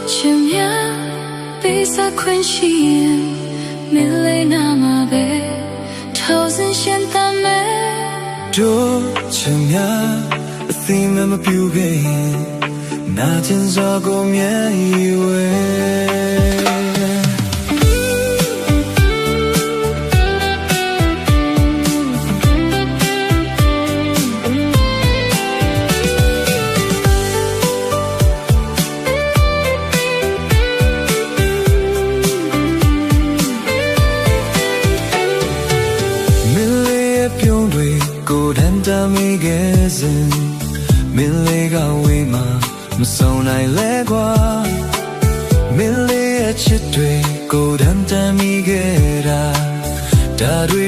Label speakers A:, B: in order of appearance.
A: 前面比赛困心，没泪那么悲，头身显淡美。
B: 就前面心慢慢飘飞，那天照过面以为。တမိခဲ့စဉ်မင်းလေးကဝေးမှာမဆုံးနိုင်လဲကွာမင်းလေးရဲ့ချစ်တွေကိုတမ်းတမ်းမိခဲ့တာဒါတွေ